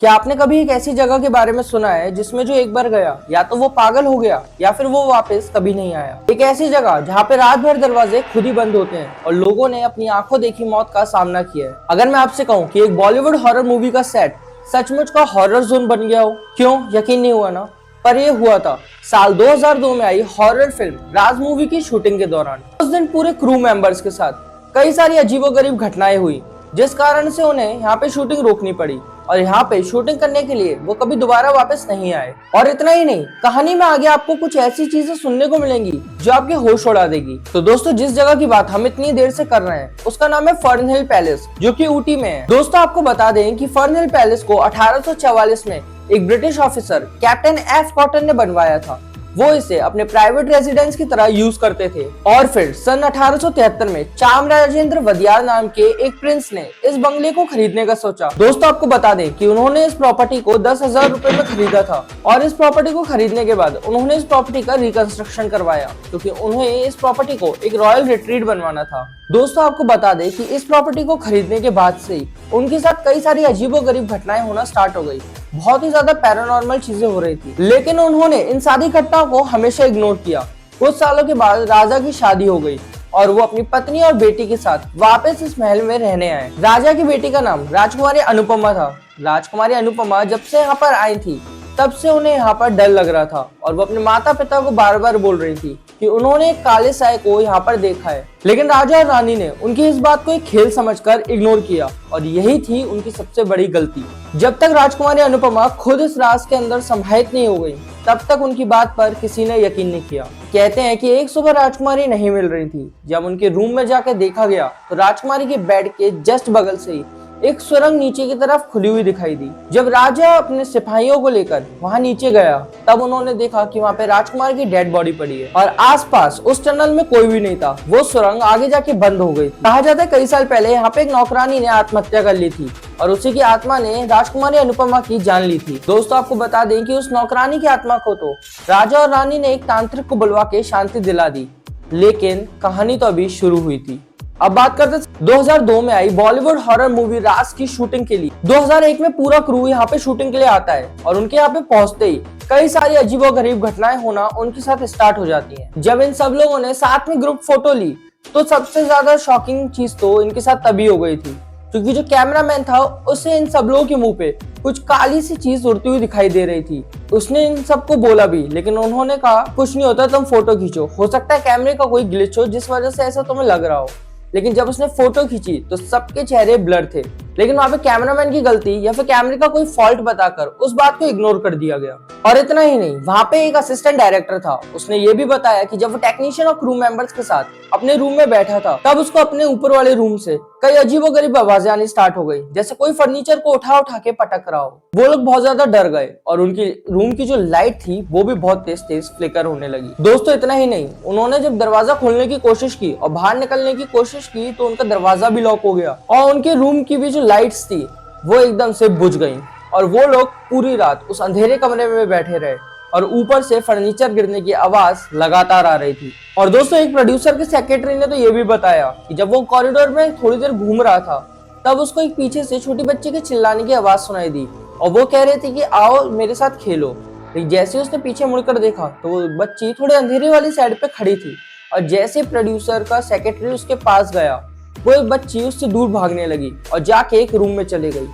क्या आपने कभी एक ऐसी जगह के बारे में सुना है जिसमें जो एक बार गया या तो वो पागल हो गया या फिर वो वापस कभी नहीं आया। एक ऐसी जगह जहाँ पे रात भर दरवाजे खुद ही बंद होते हैं और लोगों ने अपनी आंखों देखी मौत का सामना किया है। अगर मैं आपसे कहूँ कि एक बॉलीवुड हॉरर मूवी का सेट सचमुच का हॉरर जोन बन गया हो, क्यों यकीन नहीं हुआ ना? पर यह हुआ था साल 2002 में आई हॉरर फिल्म राज मूवी की शूटिंग के दौरान। उस दिन पूरे क्रू मेंबर्स के साथ कई सारी अजीबोगरीब घटनाएं हुई, जिस कारण से उन्हें यहाँ पे शूटिंग रोकनी पड़ी और यहाँ पे शूटिंग करने के लिए वो कभी दोबारा वापस नहीं आए। और इतना ही नहीं, कहानी में आगे आपको कुछ ऐसी चीजें सुनने को मिलेंगी जो आपके होश उड़ा देगी। तो दोस्तों, जिस जगह की बात हम इतनी देर से कर रहे हैं उसका नाम है फर्न हिल पैलेस, जो कि ऊटी में है। दोस्तों, आपको बता दें कि फर्न हिल पैलेस को 1844 में एक British officer captain F cotton ने बनवाया था। वो इसे अपने प्राइवेट रेजिडेंस की तरह यूज करते थे और फिर सन 1873 में चामराजेंद्र वदियार नाम के एक प्रिंस ने इस बंगले को खरीदने का सोचा। दोस्तों, आपको बता दें कि उन्होंने इस प्रॉपर्टी को 10,000 रुपए में खरीदा था और इस प्रॉपर्टी को खरीदने के बाद उन्होंने इस प्रॉपर्टी का रिकंस्ट्रक्शन करवाया, क्योंकि उन्हें इस प्रॉपर्टी को एक रॉयल रिट्रीट बनवाना था। दोस्तों, आपको बता दें कि इस प्रॉपर्टी को खरीदने के बाद से ही उनके साथ कई सारी अजीबोगरीब घटनाएं होना स्टार्ट हो गई। बहुत ही ज्यादा पैरानॉर्मल चीजें हो रही थी, लेकिन उन्होंने इन सारी घटनाओं को हमेशा इग्नोर किया। कुछ सालों के बाद राजा की शादी हो गई और वो अपनी पत्नी और बेटी के साथ वापस इस महल में रहने आए। राजा की बेटी का नाम राजकुमारी अनुपमा था। राजकुमारी अनुपमा जब से यहाँ पर आई थी तब से उन्हें यहाँ पर डर लग रहा था और वो अपने माता पिता को बार बार बोल रही थी कि उन्होंने एक काले साए को यहाँ पर देखा है। लेकिन राजा और रानी ने उनकी इस बात को एक खेल समझकर इग्नोर किया और यही थी उनकी सबसे बड़ी गलती। जब तक राजकुमारी अनुपमा खुद इस राज के अंदर समाहित नहीं हो गई तब तक उनकी बात पर किसी ने यकीन नहीं किया। कहते हैं कि एक सुबह राजकुमारी नहीं मिल रही थी। जब उनके रूम में जाकर देखा गया तो राजकुमारी के बेड के जस्ट बगल से ही एक सुरंग नीचे की तरफ खुली हुई दिखाई दी। जब राजा अपने सिपाहियों को लेकर वहां नीचे गया तब उन्होंने देखा कि वहां पे राजकुमार की डेड बॉडी पड़ी है और आसपास उस टनल में कोई भी नहीं था। वो सुरंग आगे जाके बंद हो गई। कहा जाता है कई साल पहले यहाँ पे एक नौकरानी ने आत्महत्या कर ली थी और उसी की आत्मा ने राजकुमारी अनुपमा की जान ली थी। दोस्तों, आपको बता दें कि उस नौकरानी की आत्मा को तो राजा और रानी ने एक तांत्रिक को बुलवा के शांति दिला दी, लेकिन कहानी तो अभी शुरू हुई थी। अब बात करते हैं 2002 में आई बॉलीवुड हॉरर मूवी राज की शूटिंग के लिए। 2001 में पूरा क्रू यहाँ पे शूटिंग के लिए आता है और उनके यहाँ पे पहुंचते ही कई सारी अजीबोगरीब घटनाएं होना उनके साथ स्टार्ट हो जाती हैं। जब इन सब लोगों ने साथ में ग्रुप फोटो ली तो सबसे ज्यादा शॉकिंग चीज तो इनके साथ तभी हो गई थी, क्योंकि जो कैमरामैन था उसे इन सब लोगों के मुंह पे कुछ काली सी चीज उड़ती हुई दिखाई दे रही थी। उसने इन सबको बोला भी, लेकिन उन्होंने कहा कुछ नहीं होता, तुम फोटो खींचो, हो सकता है कैमरे का कोई ग्लिच हो जिस वजह से ऐसा तुम्हें लग रहा हो। लेकिन जब उसने फोटो खींची तो सबके चेहरे ब्लर थे, लेकिन वहां पे कैमरामैन की गलती या फिर कैमरे का कोई फॉल्ट बताकर उस बात को इग्नोर कर दिया गया। और इतना ही नहीं, वहां पे एक असिस्टेंट डायरेक्टर था, उसने ये भी बताया कि जब वो टेक्नीशियन और क्रू मेंबर्स के साथ अपने रूम में बैठा था तब उसको अपने ऊपर वाले रूम से कई अजीबोगरीब आवाजें आनी स्टार्ट हो गई, जैसे कोई फर्नीचर को उठा उठा के पटक रहा हो। वो लोग बहुत ज्यादा डर गए और उनकी रूम की जो लाइट थी वो भी बहुत तेज तेज फ्लिकर होने लगी। दोस्तों, इतना ही नहीं, उन्होंने जब दरवाजा खोलने की कोशिश की और बाहर निकलने की कोशिश की तो उनका दरवाजा भी लॉक हो गया और उनके रूम की भी जो लाइट्स थी वो एकदम से बुझ गईं और वो लोग पूरी रात उस अंधेरे कमरे में बैठे रहे और ऊपर से फर्नीचर गिरने की आवाज लगातार आ रही थी। और दोस्तों, एक प्रोड्यूसर के सेक्रेटरी ने तो ये भी बताया कि जब वो कॉरिडोर में थोड़ी देर घूम रहा था तब उसको एक पीछे से छोटी बच्ची के चिल्लाने की आवाज सुनाई दी और वो कह रहे थे कि आओ मेरे साथ खेलो। लेकिन जैसे ही उसने पीछे मुड़कर देखा तो वो बच्ची थोड़े अंधेरे वाली साइड पे खड़ी थी और जैसे प्रोड्यूसर का सेक्रेटरी उसके पास गया वो एक बच्ची उससे दूर भागने लगी और जाके एक रूम में चली गई।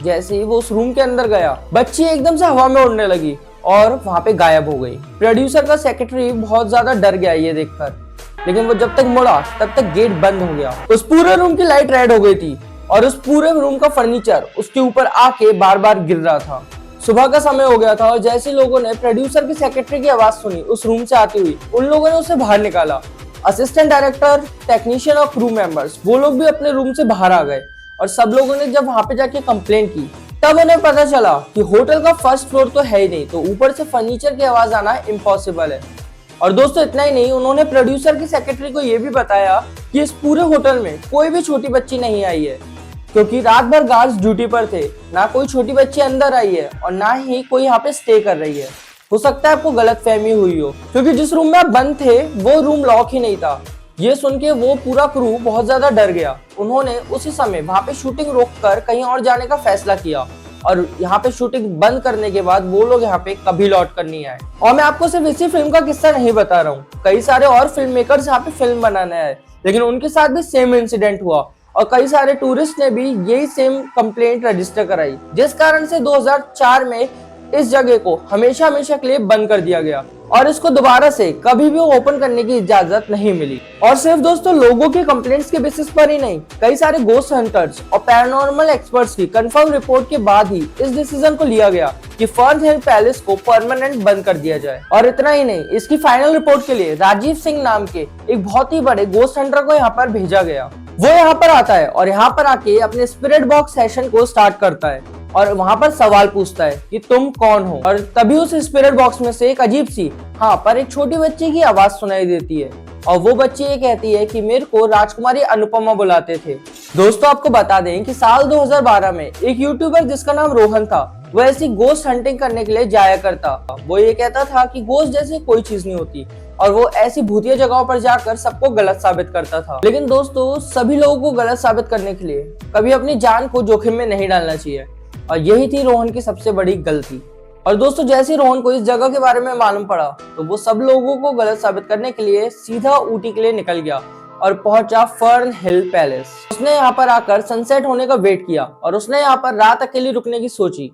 जैसे ही वो उस रूम के अंदर गया बच्ची एकदम से हवा में उड़ने लगी और वहां पे गायब हो गई। प्रोड्यूसर का सेक्रेटरी बहुत ज्यादा डर गया ये देखकर, लेकिन वो जब तक मुड़ा तब तक गेट बंद हो गया। उस पूरे रूम की लाइट रेड हो गई थी और उस पूरे रूम का फर्नीचर उसके ऊपर आके बार बार गिर रहा था। सुबह का समय हो गया था और जैसे लोगों ने प्रोड्यूसर की सेक्रेटरी की आवाज सुनी उस रूम से आती हुई, उन लोगों ने उसे बाहर निकाला। असिस्टेंट डायरेक्टर, टेक्नीशियन और क्रू मेंबर्स वो लोग भी अपने रूम से बाहर आ गए और सब लोगों ने जब वहां पे जाके कंप्लेंट की तब उन्हें पता चला कि होटल का फर्स्ट फ्लोर तो है ही नहीं, तो ऊपर से फर्नीचर की आवाज आना इम्पॉसिबल है। और दोस्तों, इतना ही नहीं, उन्होंने प्रोड्यूसर की सेक्रेटरी को यह भी बताया कि इस पूरे होटल में कोई भी छोटी बच्ची नहीं आई है, क्योंकि रात भर गार्ड्स ड्यूटी पर थे। ना कोई छोटी बच्ची अंदर आई है और ना ही कोई यहाँ पे स्टे कर रही है। हो सकता है आपको गलतफहमी हुई हो, क्योंकि जिस रूम में आप बंद थे वो रूम लॉक ही नहीं था। ये सुन के वो पूरा क्रू बहुत ज्यादा डर गया। उन्होंने उसी समय वहां पे शूटिंग रोककर कहीं और जाने का फैसला किया और यहाँ पे शूटिंग बंद करने के बाद वो लोग यहाँ पे कभी लौट कर नहीं आए। और मैं आपको सिर्फ इसी फिल्म का किस्सा नहीं बता रहा हूँ, कई सारे और फिल्म मेकर्स यहाँ पे फिल्म बनाने आए, लेकिन उनके साथ भी सेम इंसिडेंट हुआ और कई सारे टूरिस्ट ने भी यही सेम कंप्लेंट रजिस्टर कराई, जिस कारण से 2004 में इस जगह को हमेशा हमेशा के लिए बंद कर दिया गया और इसको दोबारा से कभी भी ओपन करने की इजाजत नहीं मिली। और सिर्फ दोस्तों लोगों के कंप्लेंट्स के बेसिस पर ही नहीं, कई सारे गोस्ट हंटर्स और पैरानॉर्मल एक्सपर्ट्स की कंफर्म रिपोर्ट के बाद ही इस डिसीजन को लिया गया कि फर्न हिल पैलेस को परमानेंट बंद कर दिया जाए। और इतना ही नहीं, इसकी फाइनल रिपोर्ट के लिए राजीव सिंह नाम के एक बहुत ही बड़े गोस्ट हंटर को यहाँ पर भेजा गया। वो यहाँ पर आता है और यहाँ पर आके अपने स्पिरिट बॉक्स सेशन को स्टार्ट करता है और वहां पर सवाल पूछता है कि तुम कौन हो। और तभी उस स्पिरिट बॉक्स में से एक अजीब सी पर एक छोटी बच्ची की आवाज सुनाई देती है और वो बच्ची ये कहती है कि मेरे को राजकुमारी अनुपमा बुलाते थे। दोस्तों आपको बता दें कि साल 2012 में एक यूट्यूबर जिसका नाम रोहन था, वो ऐसी गोस्ट हंटिंग करने के लिए जाया करता। वो ये कहता था कि गोस्ट जैसी कोई चीज नहीं होती और वो ऐसी भूतिया जगहों पर जाकर सबको गलत साबित करता था। लेकिन दोस्तों सभी लोगों को गलत साबित करने के लिए कभी अपनी जान को जोखिम में नहीं डालना चाहिए और यही थी रोहन की सबसे बड़ी गलती। और दोस्तों जैसे रोहन को इस जगह के बारे में मालूम पड़ा तो वो सब लोगों को गलत साबित करने के लिए सीधा ऊटी के लिए निकल गया और पहुंचा फर्न हिल पैलेस। उसने यहाँ पर आकर सनसेट होने का वेट किया और उसने यहाँ पर रात अकेली रुकने की सोची।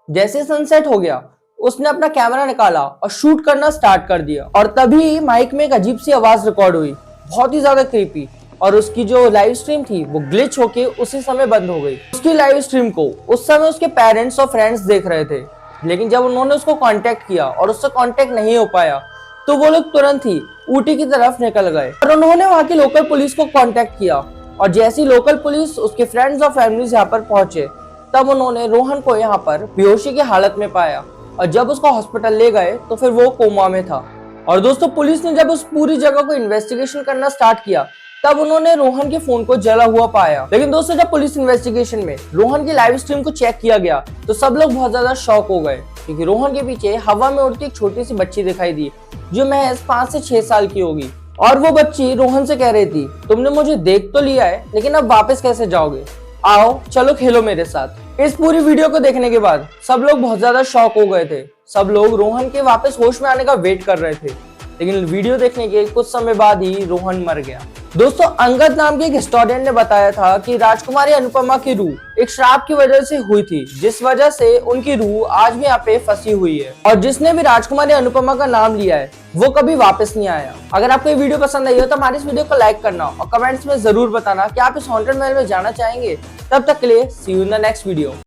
जैसे सनसेट हो गया उसने अपना कैमरा निकाला और शूट करना स्टार्ट कर दिया और तभी माइक में एक अजीब सी आवाज रिकॉर्ड हुई, बहुत ही ज्यादा क्रीपी, और उसकी जो लाइव स्ट्रीम थी वो ग्लिच होके उसी समय बंद हो गई। उसकी लाइव स्ट्रीम को उस समय उसके पेरेंट्स और फ्रेंड्स देख रहे थे, लेकिन जब उन्होंने उसको कांटेक्ट किया और उससे कांटेक्ट नहीं हो पाया तो वो लोग तुरंत ही ऊटी की तरफ निकल गए और उन्होंने वहां की लोकल पुलिस को कांटेक्ट किया। और जैसी लोकल पुलिस उसके फ्रेंड्स और फैमिलीज यहाँ पर पहुंचे तब उन्होंने रोहन को यहाँ पर बेहोशी की हालत में पाया और जब उसको हॉस्पिटल ले गए तो फिर वो कोमा में था। और दोस्तों पुलिस ने जब उस पूरी जगह को इन्वेस्टिगेशन करना स्टार्ट किया तब उन्होंने रोहन के फोन को जला हुआ पाया। लेकिन दोस्तों जब पुलिस इन्वेस्टिगेशन में रोहन की लाइव स्ट्रीम को चेक किया गया तो सब लोग बहुत ज्यादा शॉक हो गए, क्योंकि रोहन के पीछे हवा में उड़ती एक छोटी सी बच्ची दिखाई दी जो महज 5 से 6 साल की होगी। और वो बच्ची रोहन से कह रही थी, तुमने मुझे देख तो लिया है लेकिन अब वापस कैसे जाओगे, आओ चलो खेलो मेरे साथ। इस पूरी वीडियो को देखने के बाद सब लोग बहुत ज्यादा शॉक हो गए थे। सब लोग रोहन के वापस होश में आने का वेट कर रहे थे, लेकिन वीडियो देखने के कुछ समय बाद ही रोहन मर गया। दोस्तों अंगद नाम के एक हिस्टोरियन ने बताया था कि राजकुमारी अनुपमा की रूह एक श्राप की वजह से हुई थी, जिस वजह से उनकी रूह आज भी यहाँ पे फंसी हुई है और जिसने भी राजकुमारी अनुपमा का नाम लिया है वो कभी वापस नहीं आया। अगर आपको ये वीडियो पसंद आई हो तो हमारे इस वीडियो को लाइक करना और कमेंट्स में जरूर बताना कि आप इस हॉन्टेड महल में जाना चाहेंगे। तब तक के लिए see you in the next video.